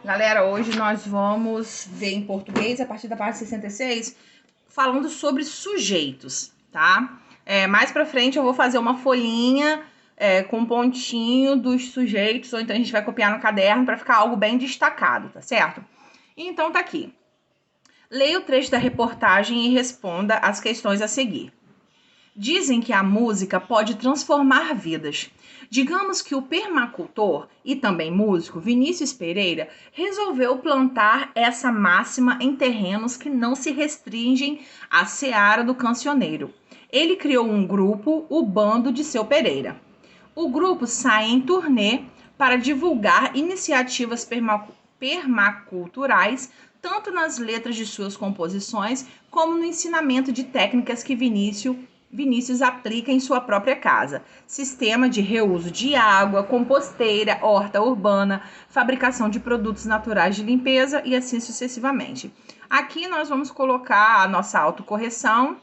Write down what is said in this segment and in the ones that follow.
Galera, hoje nós vamos ver em português, a partir da página 66, falando sobre sujeitos, tá? Mais pra frente eu vou fazer uma folhinha com um pontinho dos sujeitos, ou então a gente vai copiar no caderno para ficar algo bem destacado, tá certo? Então tá aqui. Leia o trecho da reportagem e responda as questões a seguir. Dizem que a música pode transformar vidas. Digamos que o permacultor e também músico Vinícius Pereira resolveu plantar essa máxima em terrenos que não se restringem à seara do cancioneiro. Ele criou um grupo, o Bando de Seu Pereira. O grupo sai em turnê para divulgar iniciativas permaculturais, tanto nas letras de suas composições, como no ensinamento de técnicas que Vinícius aplica em sua própria casa. Sistema de reuso de água, composteira, horta urbana, fabricação de produtos naturais de limpeza e assim sucessivamente. Aqui nós vamos colocar a nossa autocorreção,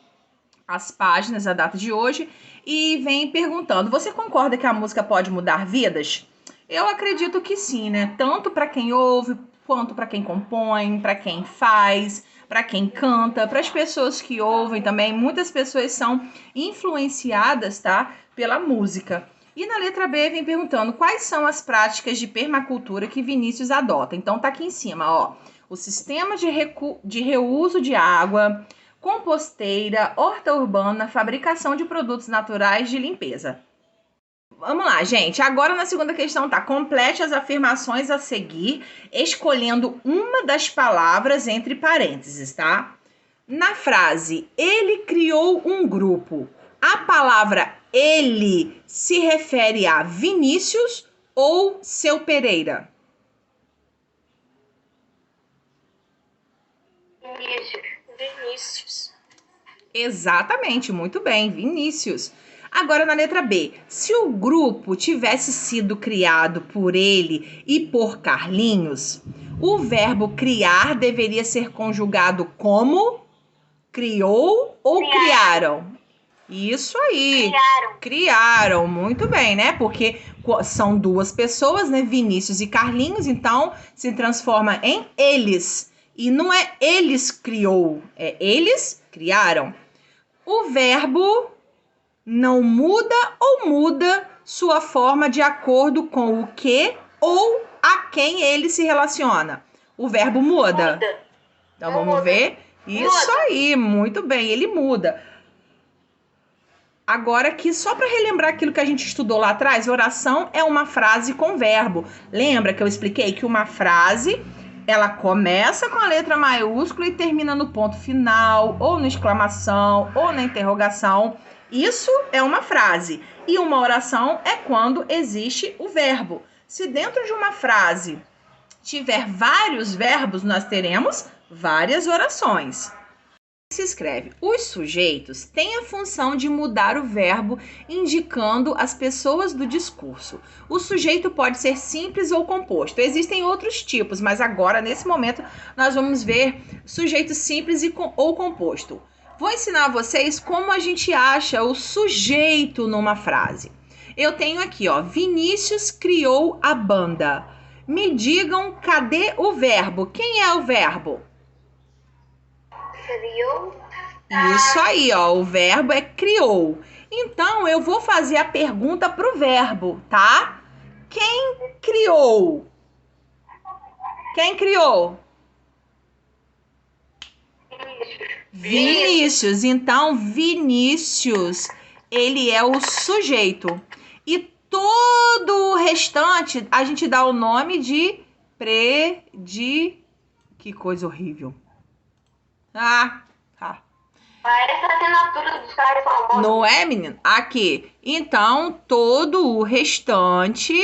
as páginas, a data de hoje, e vem perguntando: você concorda que a música pode mudar vidas? Eu acredito que sim, né? Tanto para quem ouve, quanto para quem compõe, para quem faz, para quem canta, para as pessoas que ouvem também. Muitas pessoas são influenciadas, tá, pela música. E na letra B vem perguntando quais são as práticas de permacultura que Vinícius adota. Então tá aqui em cima, ó, o sistema de reuso de água, composteira, horta urbana, fabricação de produtos naturais de limpeza. Vamos lá, gente. Agora na segunda questão tá: complete as afirmações a seguir, escolhendo uma das palavras entre parênteses, tá? Na frase, ele criou um grupo, a palavra ele se refere a Vinícius ou Seu Pereira? Vinícius. Exatamente, muito bem, Vinícius. Agora na letra B, se o grupo tivesse sido criado por ele e por Carlinhos, o verbo criar deveria ser conjugado como? Criou ou criaram? Isso aí. Criaram, muito bem, né? Porque são duas pessoas, né? Vinícius e Carlinhos, então se transforma em eles. E não é eles criou, é eles criaram. O verbo não muda ou muda sua forma de acordo com o que ou a quem ele se relaciona. O verbo muda. Então vamos ver. Isso aí, muito bem, ele muda. Agora aqui, só para relembrar aquilo que a gente estudou lá atrás, oração é uma frase com verbo. Lembra que eu expliquei que uma frase, ela começa com a letra maiúscula e termina no ponto final, ou na exclamação, ou na interrogação. Isso é uma frase. E uma oração é quando existe o verbo. Se dentro de uma frase tiver vários verbos, nós teremos várias orações. Se escreve: os sujeitos têm a função de mudar o verbo, indicando as pessoas do discurso. O sujeito pode ser simples ou composto. Existem outros tipos, mas agora, nesse momento, nós vamos ver sujeito simples ou composto. Vou ensinar a vocês como a gente acha o sujeito numa frase. Eu tenho aqui, ó, Vinícius criou a banda. Me digam, cadê o verbo? Quem é o verbo? Criou. Isso aí, ó, o verbo é criou. Então, eu vou fazer a pergunta pro verbo, tá? Quem criou? Quem criou? Vinícius. Então, Vinícius, ele é o sujeito. E todo o restante, a gente dá o nome de Que coisa horrível. Parece a assinatura dos caras famosos. Não é, menino? Aqui. Então, todo o restante,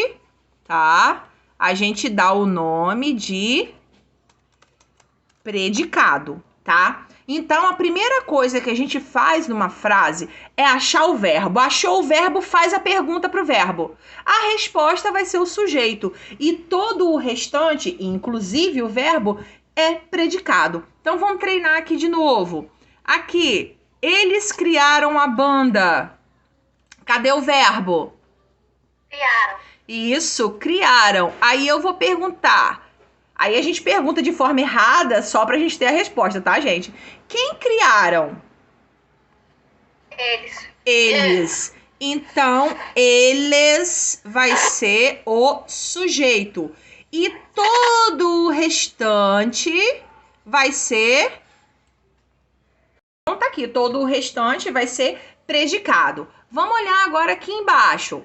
tá? A gente dá o nome de predicado, tá? Então, a primeira coisa que a gente faz numa frase é achar o verbo. Achou o verbo, faz a pergunta pro verbo. A resposta vai ser o sujeito. E todo o restante, inclusive o verbo, é predicado. Então, vamos treinar aqui de novo. Aqui, eles criaram a banda. Cadê o verbo? Criaram. Isso, criaram. Aí eu vou perguntar: Aí a gente pergunta de forma errada só pra gente ter a resposta, tá, gente? Quem criaram? Eles. Eles. Então, eles vai ser o sujeito. E todo o restante vai ser... Então, tá aqui. Todo o restante vai ser predicado. Vamos olhar agora aqui embaixo.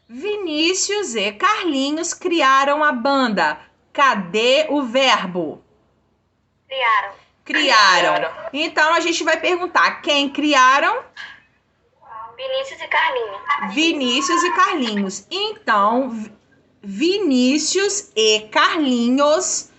Vinícius e Carlinhos criaram a banda. Cadê o verbo? Criaram. Então, a gente vai perguntar quem criaram? Vinícius e Carlinhos. Vinícius e Carlinhos. Então, Vinícius e Carlinhos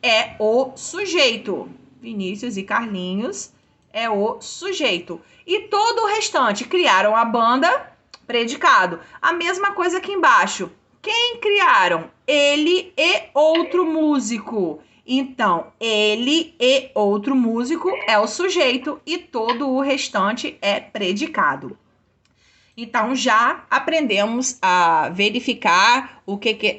é o sujeito. Vinícius e Carlinhos é o sujeito. E todo o restante criaram a banda, predicado. A mesma coisa aqui embaixo. Quem criaram? Ele e outro músico. Então, ele e outro músico é o sujeito e todo o restante é predicado. Então, já aprendemos a verificar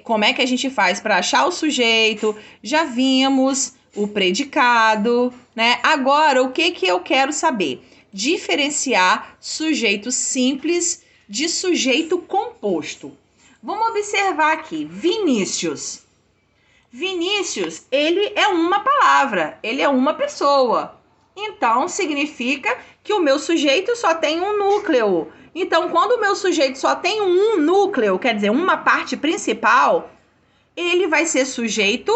como é que a gente faz para achar o sujeito, já vimos o predicado, né? Agora, o que eu quero saber? Diferenciar sujeito simples de sujeito composto. Vamos observar aqui, Vinícius. Vinícius, ele é uma palavra, ele é uma pessoa. Então, significa que o meu sujeito só tem um núcleo. Então, quando o meu sujeito só tem um núcleo, quer dizer, uma parte principal, ele vai ser sujeito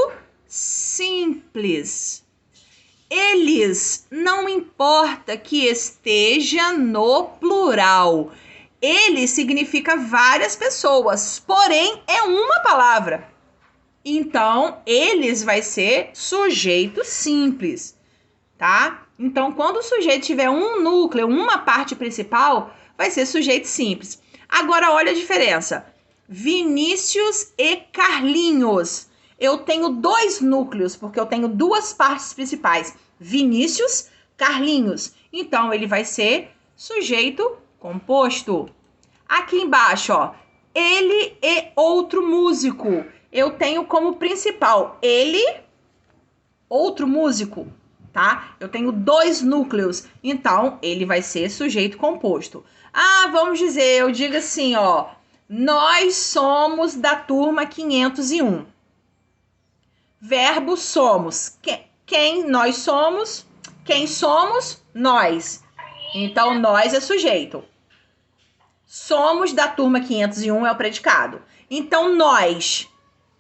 simples. Eles, não importa que esteja no plural. Ele significa várias pessoas, porém é uma palavra. Então, eles vai ser sujeito simples, tá? Então, quando o sujeito tiver um núcleo, uma parte principal, vai ser sujeito simples. Agora, olha a diferença. Vinícius e Carlinhos. Eu tenho dois núcleos, porque eu tenho duas partes principais. Vinícius, Carlinhos. Então, ele vai ser sujeito composto. Aqui embaixo, ó. Ele e outro músico. Eu tenho como principal ele, outro músico, tá? Eu tenho dois núcleos, então ele vai ser sujeito composto. Ah, vamos dizer, eu digo assim, ó, nós somos da turma 501. Verbo somos. Quem nós somos? Quem somos? Nós. Então, nós é sujeito. Somos da turma 501 é o predicado. Então, nós,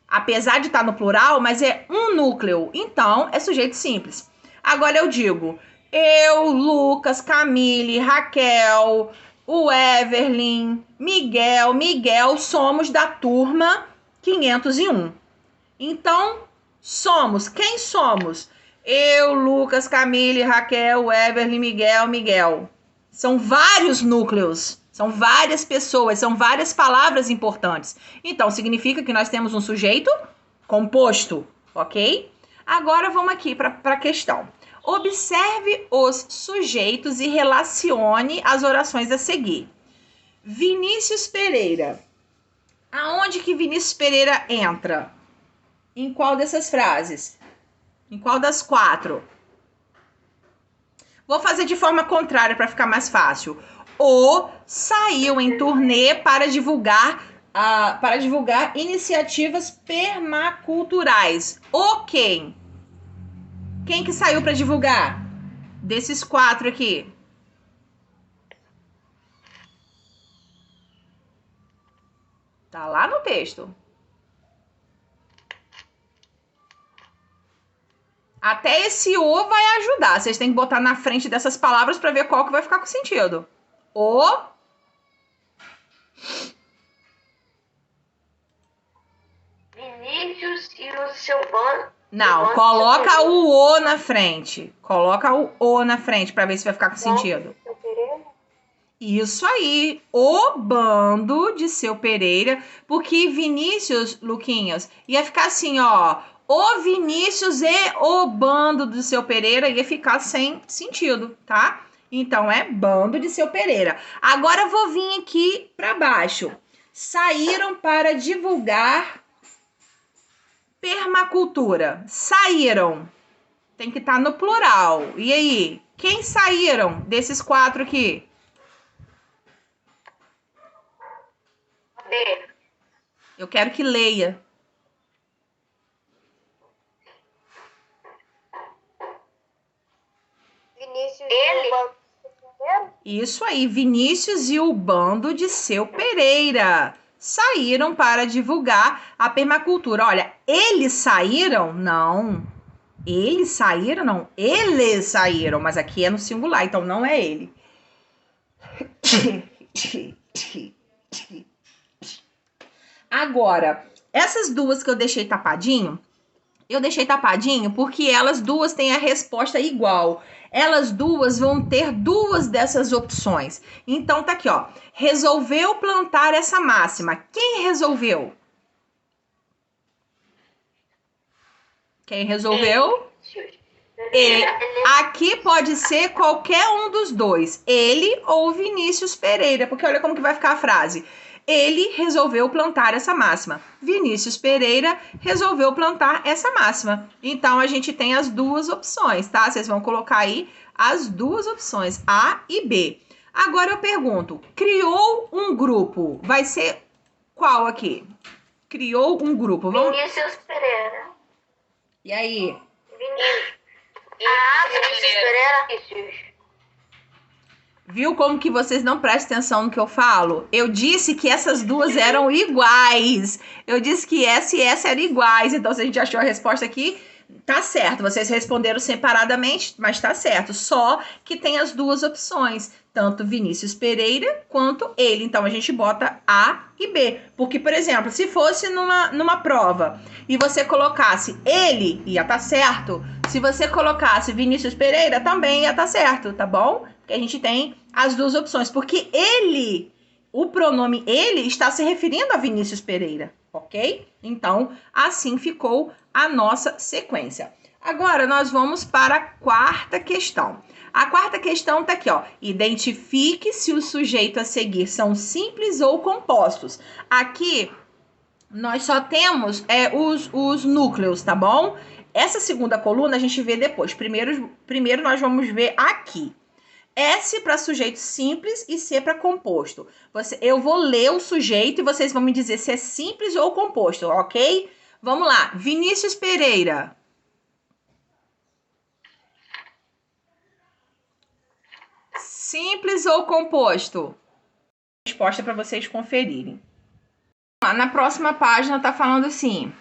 apesar de estar no plural, mas é um núcleo. Então, é sujeito simples. Agora eu digo, eu, Lucas, Camille, Raquel, o Everlin, Miguel, somos da turma 501. Então, somos. Quem somos? Eu, Lucas, Camille, Raquel, Everlin, Miguel. São vários núcleos. São várias pessoas, são várias palavras importantes. Então, significa que nós temos um sujeito composto, ok? Agora, vamos aqui para a questão. Observe os sujeitos e relacione as orações a seguir. Vinícius Pereira. Aonde que Vinícius Pereira entra? Em qual dessas frases? Em qual das quatro? Vou fazer de forma contrária para ficar mais fácil. O saiu em turnê para divulgar iniciativas permaculturais. O quem? Quem que saiu para divulgar? Desses quatro aqui. Tá lá no texto. Até esse o vai ajudar. Vocês têm que botar na frente dessas palavras para ver qual que vai ficar com sentido. O. Vinícius e o seu bando. Não, coloca o O na frente. Coloca o O na frente para ver se vai ficar com sentido. Isso aí, o bando de Seu Pereira, porque Vinícius, Luquinhas, ia ficar assim, ó, o Vinícius e o bando do Seu Pereira ia ficar sem sentido, tá? Então, é bando de Seu Pereira. Agora, vou vir aqui para baixo. Saíram para divulgar permacultura. Saíram. Tem que estar no plural. E aí? Quem saíram desses 4 aqui? D. Eu quero que leia. Vinícius ele. Isso aí, Vinícius e o bando de Seu Pereira saíram para divulgar a permacultura. Olha, eles saíram? Não. Eles saíram? Não. Eles saíram, mas aqui é no singular, então não é ele. Agora, essas duas que eu deixei tapadinho porque elas duas têm a resposta igual. Elas duas vão ter 2 dessas opções. Então, tá aqui, ó. Resolveu plantar essa máxima. Quem resolveu? Quem resolveu? Aqui pode ser qualquer um dos dois. Ele ou Vinícius Pereira. Porque olha como que vai ficar a frase. Ele resolveu plantar essa máxima. Vinícius Pereira resolveu plantar essa máxima. Então, a gente tem as 2 opções, tá? Vocês vão colocar aí as 2 opções, A e B. Agora eu pergunto, criou um grupo, vai ser qual aqui? Criou um grupo. Vinícius Pereira. E aí? Vinícius Pereira. Viu como que vocês não prestam atenção no que eu falo? Eu disse que essas duas eram iguais. Eu disse que essa e essa eram iguais. Então, se a gente achou a resposta aqui, tá certo. Vocês responderam separadamente, mas tá certo. Só que tem as 2 opções. Tanto Vinícius Pereira quanto ele. Então, a gente bota A e B. Porque, por exemplo, se fosse numa prova e você colocasse ele, ia tá certo. Se você colocasse Vinícius Pereira, também ia tá certo, tá bom? Que a gente tem as 2 opções, porque ele, o pronome ele está se referindo a Vinícius Pereira, ok? Então, assim ficou a nossa sequência. Agora, nós vamos para a 4ª questão. A 4ª questão tá aqui, ó. Identifique se o sujeito a seguir são simples ou compostos. Aqui, nós só temos os núcleos, tá bom? Essa segunda coluna a gente vê depois. Primeiro nós vamos ver aqui. S para sujeito simples e C para composto. Eu vou ler o sujeito e vocês vão me dizer se é simples ou composto, ok? Vamos lá. Vinícius Pereira. Simples ou composto? Resposta para vocês conferirem. Na próxima página tá falando assim: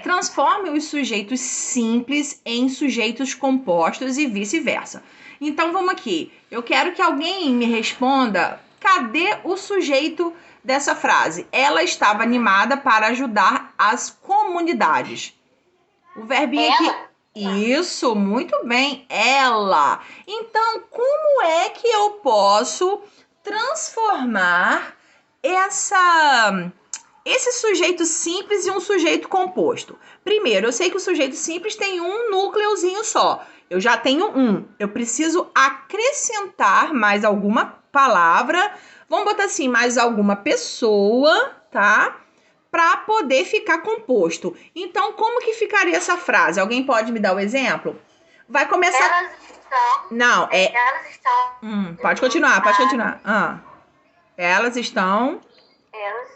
transforme os sujeitos simples em sujeitos compostos e vice-versa. Então, vamos aqui. Eu quero que alguém me responda, cadê o sujeito dessa frase? Ela estava animada para ajudar as comunidades. O verbinho aqui... Isso, muito bem, ela. Então, como é que eu posso transformar esse sujeito simples em um sujeito composto? Primeiro, eu sei que o sujeito simples tem um núcleozinho só. Eu já tenho um. Eu preciso acrescentar mais alguma palavra. Vamos botar assim, mais alguma pessoa, tá? Para poder ficar composto. Então, como que ficaria essa frase? Alguém pode me dar o exemplo? Vai começar... Elas estão... Não, Elas estão... Pode continuar, pode continuar. Elas estão... Elas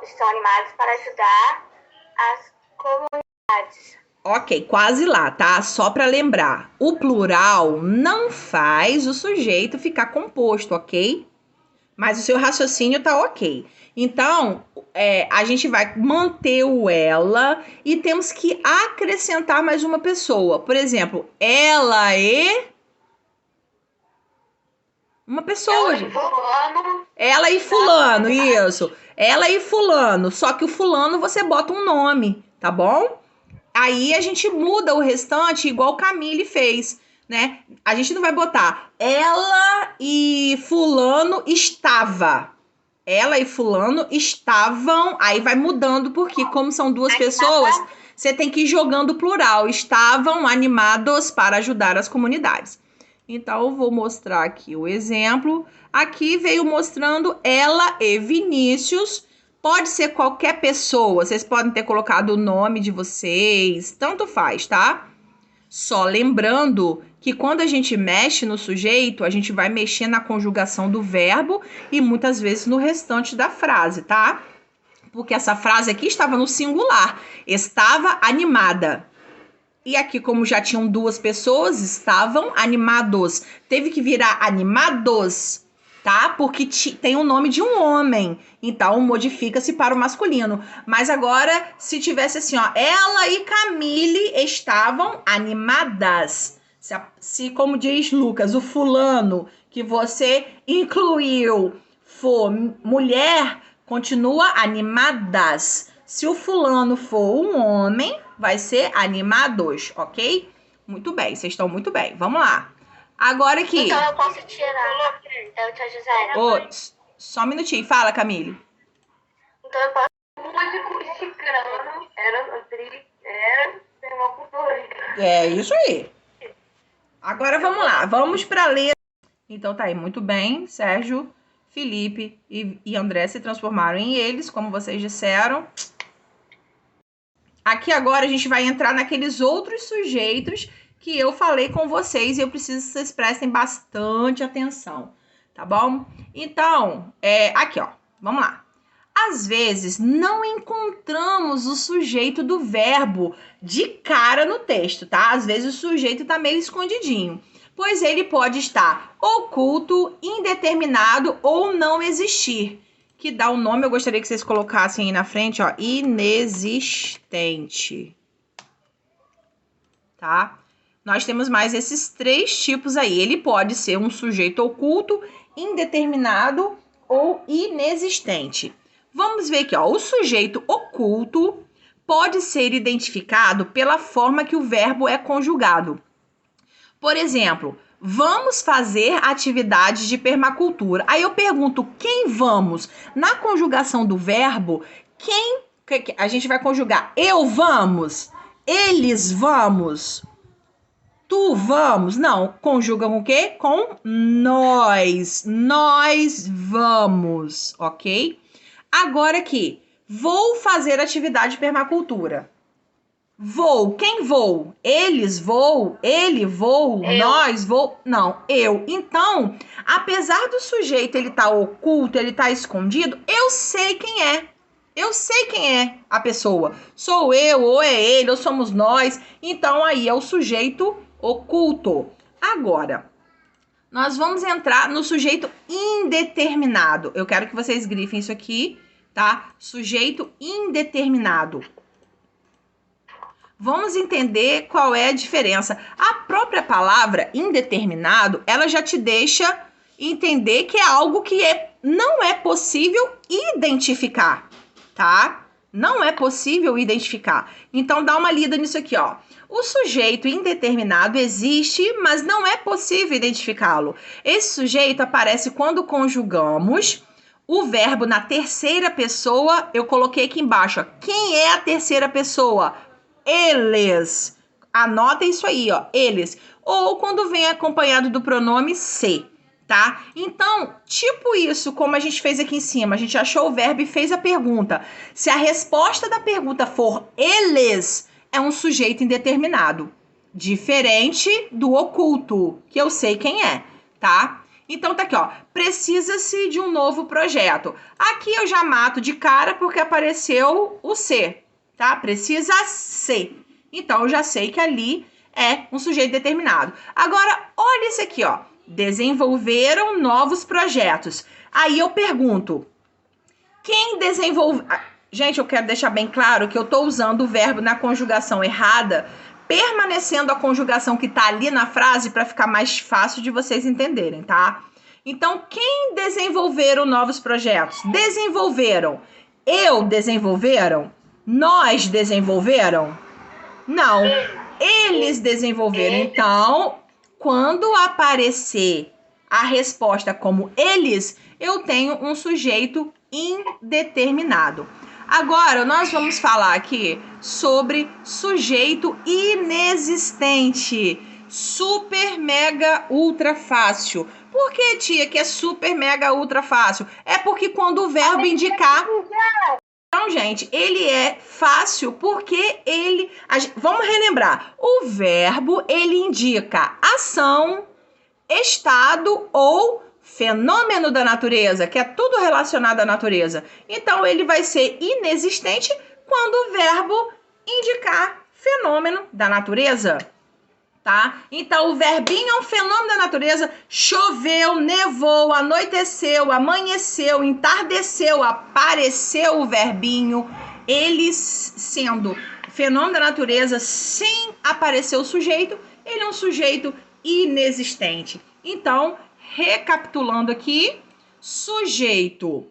estão animadas para ajudar as comunidades. Ok, quase lá, tá? Só para lembrar. O plural não faz o sujeito ficar composto, ok? Mas o seu raciocínio tá ok. Então, a gente vai manter o ela e temos que acrescentar mais uma pessoa. Por exemplo, ela e... Uma pessoa, gente. Ela e fulano, isso. Ela e fulano. Só que o fulano você bota um nome, tá bom? Aí a gente muda o restante igual Camille fez, né? A gente não vai botar ela e fulano estava. Ela e fulano estavam. Aí vai mudando, porque como são 2 pessoas, você tem que ir jogando plural. Estavam animados para ajudar as comunidades. Então, eu vou mostrar aqui o exemplo. Aqui veio mostrando ela e Vinícius Pode ser qualquer pessoa, vocês podem ter colocado o nome de vocês, tanto faz, tá? Só lembrando que quando a gente mexe no sujeito, a gente vai mexer na conjugação do verbo e muitas vezes no restante da frase, tá? Porque essa frase aqui estava no singular, estava animada. E aqui, como já tinham duas pessoas, estavam animados. Teve que virar animados, tá? Porque tem o nome de um homem, então modifica-se para o masculino. Mas agora, se tivesse assim, ó, ela e Camille estavam animadas. Se, como diz Lucas, o fulano que você incluiu for mulher, continua animadas. Se o fulano for um homem, vai ser animados, ok? Muito bem, vocês estão muito bem. Vamos lá. Agora aqui. Então eu posso tirar. Eu te Gisele. Ô, só um minutinho. Fala, Camille. Então eu posso. Músico mexicano era permacultura. É isso aí. Agora vamos lá. Vamos para ler. Então tá aí, muito bem. Sérgio, Felipe e André se transformaram em eles, como vocês disseram. Aqui agora a gente vai entrar naqueles outros sujeitos que eu falei com vocês e eu preciso que vocês prestem bastante atenção, tá bom? Então, aqui ó, vamos lá. Às vezes não encontramos o sujeito do verbo de cara no texto, tá? Às vezes o sujeito tá meio escondidinho, pois ele pode estar oculto, indeterminado ou não existir. Que dá o nome, eu gostaria que vocês colocassem aí na frente, ó, inexistente. Tá? Nós temos mais esses três tipos aí. Ele pode ser um sujeito oculto, indeterminado ou inexistente. Vamos ver aqui, ó. O sujeito oculto pode ser identificado pela forma que o verbo é conjugado. Por exemplo, vamos fazer atividades de permacultura. Aí eu pergunto, quem vamos? Na conjugação do verbo, quem a gente vai conjugar? Eu vamos, eles vamos, tu vamos. Não, conjuga com o quê? Com nós. Nós vamos, ok? Agora aqui, vou fazer atividade de permacultura. Vou, quem vou? Eles vou, ele vou, nós vou, não, eu. Então, apesar do sujeito ele tá oculto, ele tá escondido, eu sei quem é. Eu sei quem é a pessoa. Sou eu, ou é ele, ou somos nós. Então, aí é o sujeito oculto. Agora, nós vamos entrar no sujeito indeterminado. Eu quero que vocês grifem isso aqui, tá? Sujeito indeterminado. Vamos entender qual é a diferença. A própria palavra indeterminado, ela já te deixa entender que é algo que não é possível identificar, tá? Não é possível identificar. Então, dá uma lida nisso aqui, ó. O sujeito indeterminado existe, mas não é possível identificá-lo. Esse sujeito aparece quando conjugamos o verbo na terceira pessoa. Eu coloquei aqui embaixo, ó. Quem é a terceira pessoa? Eles. Anota isso aí, ó. Eles. Ou quando vem acompanhado do pronome se, tá? Então, tipo isso, como a gente fez aqui em cima, a gente achou o verbo e fez a pergunta. Se a resposta da pergunta for eles, é um sujeito indeterminado. Diferente do oculto, que eu sei quem é, tá? Então tá aqui, ó. Precisa-se de um novo projeto. Aqui eu já mato de cara porque apareceu o se. Tá? Precisa ser. Então, eu já sei que ali é um sujeito determinado. Agora, olha isso aqui, ó. Desenvolveram novos projetos. Aí eu pergunto, quem desenvolveu... Gente, eu quero deixar bem claro que eu tô usando o verbo na conjugação errada, permanecendo a conjugação que tá ali na frase para ficar mais fácil de vocês entenderem, tá? Então, quem desenvolveram novos projetos? Desenvolveram. Eu desenvolveram? Nós desenvolveram? Não, eles desenvolveram. Então, quando aparecer a resposta como eles, eu tenho um sujeito indeterminado. Agora, nós vamos falar aqui sobre sujeito inexistente. Super, mega, ultra fácil. Por que, tia, que é super, mega, ultra fácil? É porque quando o verbo indicar... Então, gente, ele é fácil porque ele... Vamos relembrar. O verbo, ele indica ação, estado ou fenômeno da natureza, que é tudo relacionado à natureza. Então, ele vai ser inexistente quando o verbo indicar fenômeno da natureza, tá? Então, o verbinho é um fenômeno da natureza. Choveu, nevou, anoiteceu, amanheceu, entardeceu, apareceu o verbinho. Ele sendo fenômeno da natureza sem aparecer o sujeito, ele é um sujeito inexistente. Então, recapitulando aqui, sujeito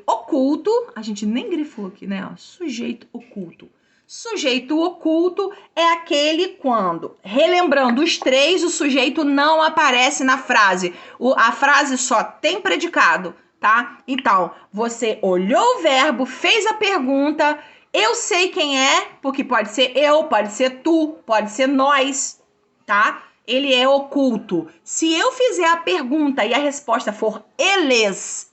oculto, a gente nem grifou aqui, né? Sujeito oculto. Sujeito oculto é aquele quando, relembrando os três, o sujeito não aparece na frase. A frase só tem predicado, tá? Então, você olhou o verbo, fez a pergunta, eu sei quem é, porque pode ser eu, pode ser tu, pode ser nós, tá? Ele é oculto. Se eu fizer a pergunta e a resposta for eles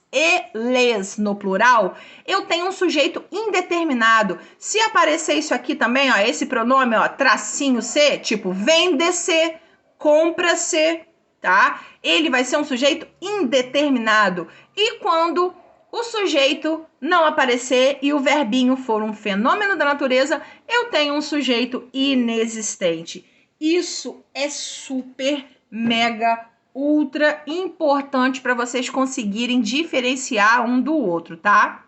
no plural, eu tenho um sujeito indeterminado. Se aparecer isso aqui também, ó, esse pronome, ó, tracinho C, tipo vende-se, compra-se, tá? Ele vai ser um sujeito indeterminado. E quando o sujeito não aparecer e o verbinho for um fenômeno da natureza, eu tenho um sujeito inexistente. Isso é super, mega, ultra importante para vocês conseguirem diferenciar um do outro, tá?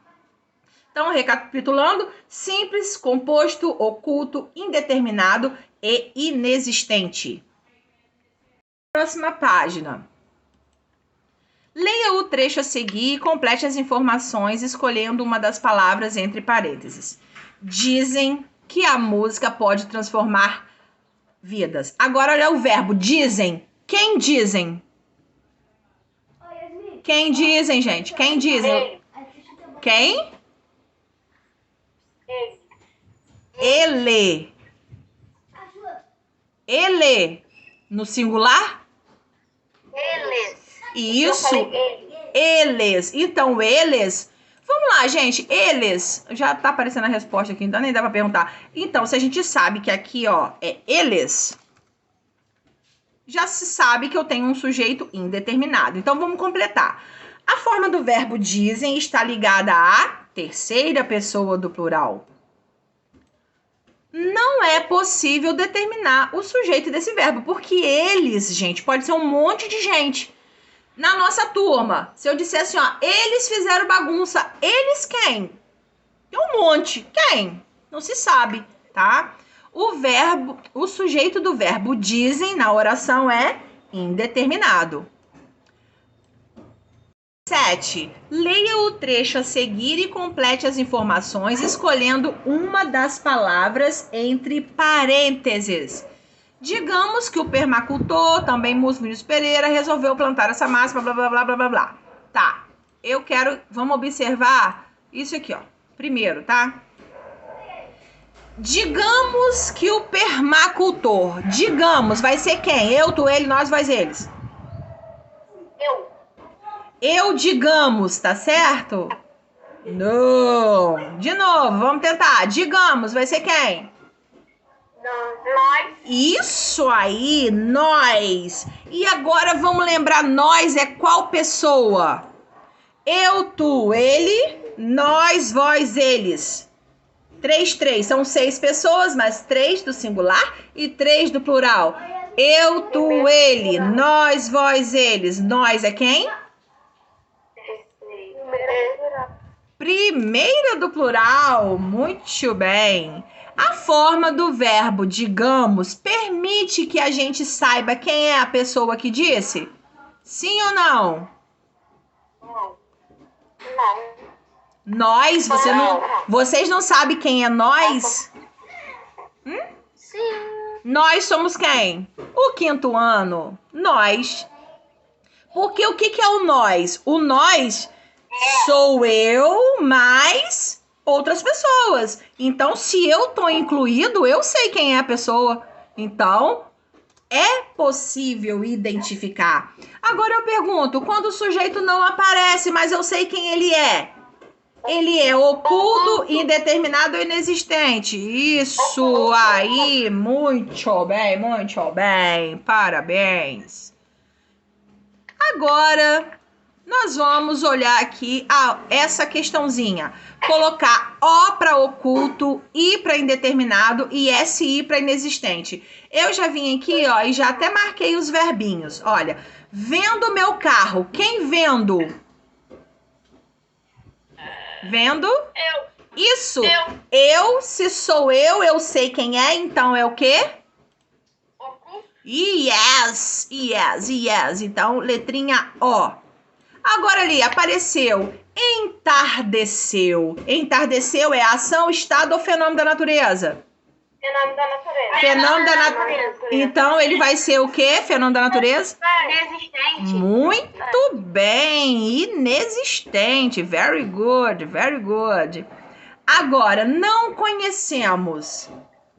Então, recapitulando, simples, composto, oculto, indeterminado e inexistente. Próxima página. Leia o trecho a seguir e complete as informações escolhendo uma das palavras entre parênteses. Dizem que a música pode transformar vidas. Agora, olha o verbo dizem. Quem dizem? Quem dizem, gente? Quem dizem? Quem? Ele. Ele. No singular? Eles. Isso. Eles. Então, eles... Vamos lá, gente. Eles... Já tá aparecendo a resposta aqui, então nem dá pra perguntar. Então, se a gente sabe que aqui, ó, é eles... Já se sabe que eu tenho um sujeito indeterminado. Então, vamos completar. A forma do verbo dizem está ligada à terceira pessoa do plural. Não é possível determinar o sujeito desse verbo, porque eles, gente, pode ser um monte de gente. Na nossa turma, se eu disser assim, ó, eles fizeram bagunça, eles quem? Tem um monte. Quem? Não se sabe, tá? O sujeito do verbo dizem na oração é indeterminado. 7. Leia o trecho a seguir e complete as informações escolhendo uma das palavras entre parênteses. Digamos que o permacultor, também Múcio Vinícius Pereira, resolveu plantar essa massa, blá, blá, blá, blá, blá, blá. Tá, vamos observar isso aqui, ó. Primeiro, tá? Digamos que o permacultor, vai ser quem? Eu, tu, ele, nós, vós, eles. Eu, digamos, tá certo? Não. De novo, vamos tentar. Digamos, vai ser quem? Nós. Isso aí, nós. E agora vamos lembrar, nós é qual pessoa? Eu, tu, ele, nós, vós, eles. 3, são 6 pessoas, mas 3 do singular e 3 do plural. Eu, tu, ele, nós, vós, eles. Nós é quem? Primeira do plural. Muito bem. A forma do verbo digamos permite que a gente saiba quem é a pessoa que disse? Sim ou não? Não. Nós, vocês não sabem quem é nós? Sim. Nós somos quem? O 5º ano. Nós. Porque o que é o nós? O nós sou eu mais outras pessoas. Então, se eu tô incluído, eu sei quem é a pessoa. Então, é possível identificar. Agora eu pergunto, quando o sujeito não aparece, mas eu sei quem ele é? Ele é oculto, indeterminado ou inexistente? Isso aí, muito bem, parabéns. Agora, nós vamos olhar aqui essa questãozinha. Colocar O para oculto, I para indeterminado e SI para inexistente. Eu já vim aqui, ó, e já até marquei os verbinhos. Olha, vendo meu carro. Quem vendo? Vendo? Eu. Isso. Eu, se sou eu sei quem é, então é o quê? Oculto. Yes. Então, letrinha O. Agora ali, apareceu entardeceu. Entardeceu é ação, estado ou fenômeno da natureza? Fenômeno da natureza. Fenômeno da natureza. Então, ele vai ser o quê? Fenômeno da natureza? Inexistente. Muito bem, inexistente. Very good. Agora, não conhecemos.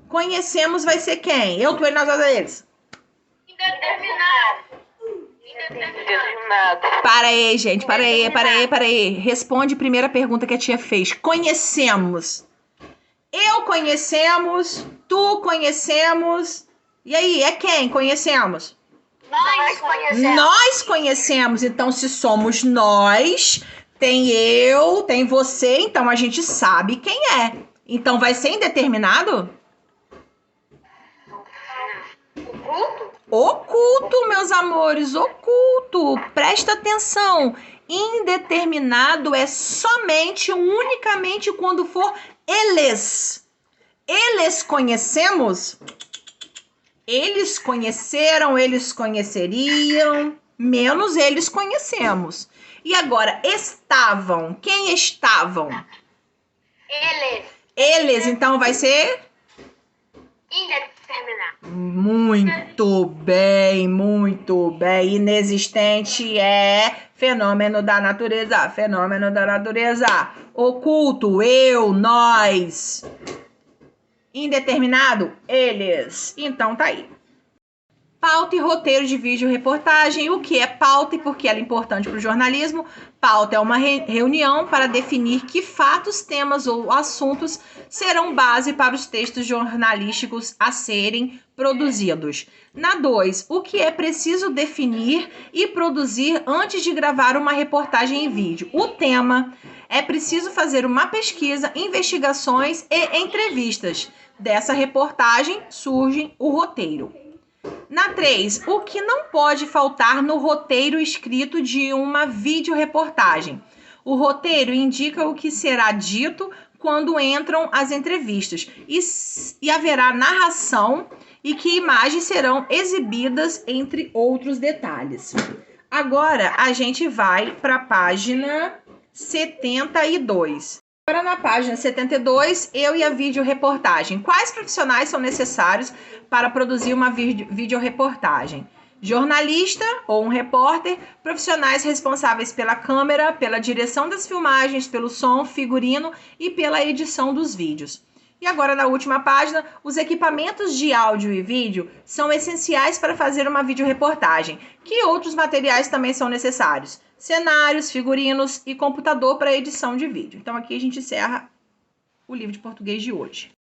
Conhecemos vai ser quem? Eu, tu, ele, nós, eles. Indeterminado. Para aí, gente, para aí. Responde a primeira pergunta que a tia fez. Conhecemos. Eu conhecemos, tu conhecemos. E aí, é quem conhecemos? Nós conhecemos. Então, se somos nós, tem eu, tem você, então a gente sabe quem é. Então, vai ser indeterminado? Oculto, meus amores, oculto. Presta atenção. Indeterminado é somente, unicamente quando for eles. Eles conhecemos? Eles conheceram, eles conheceriam, menos eles conhecemos. E agora, estavam. Quem estavam? Eles, então vai ser? Indeterminado. Muito bem. Inexistente é fenômeno da natureza. Oculto, eu, nós. Indeterminado, eles. Então tá aí. Pauta e roteiro de vídeo reportagem. O que é pauta e por que ela é importante para o jornalismo? Pauta é uma reunião para definir que fatos, temas ou assuntos serão base para os textos jornalísticos a serem produzidos. Na 2, o que é preciso definir e produzir antes de gravar uma reportagem em vídeo? O tema. É preciso fazer uma pesquisa, investigações e entrevistas. Dessa reportagem surge o roteiro. Na 3, o que não pode faltar no roteiro escrito de uma videoreportagem? O roteiro indica o que será dito quando entram as entrevistas e haverá narração e que imagens serão exibidas, entre outros detalhes. Agora a gente vai para a página 72. Agora na página 72, eu e a videoreportagem. Quais profissionais são necessários para produzir uma videoreportagem? Jornalista ou um repórter, profissionais responsáveis pela câmera, pela direção das filmagens, pelo som, figurino e pela edição dos vídeos. E agora na última página, os equipamentos de áudio e vídeo são essenciais para fazer uma videoreportagem. Que outros materiais também são necessários? Cenários, figurinos e computador para edição de vídeo. Então aqui a gente encerra o livro de português de hoje.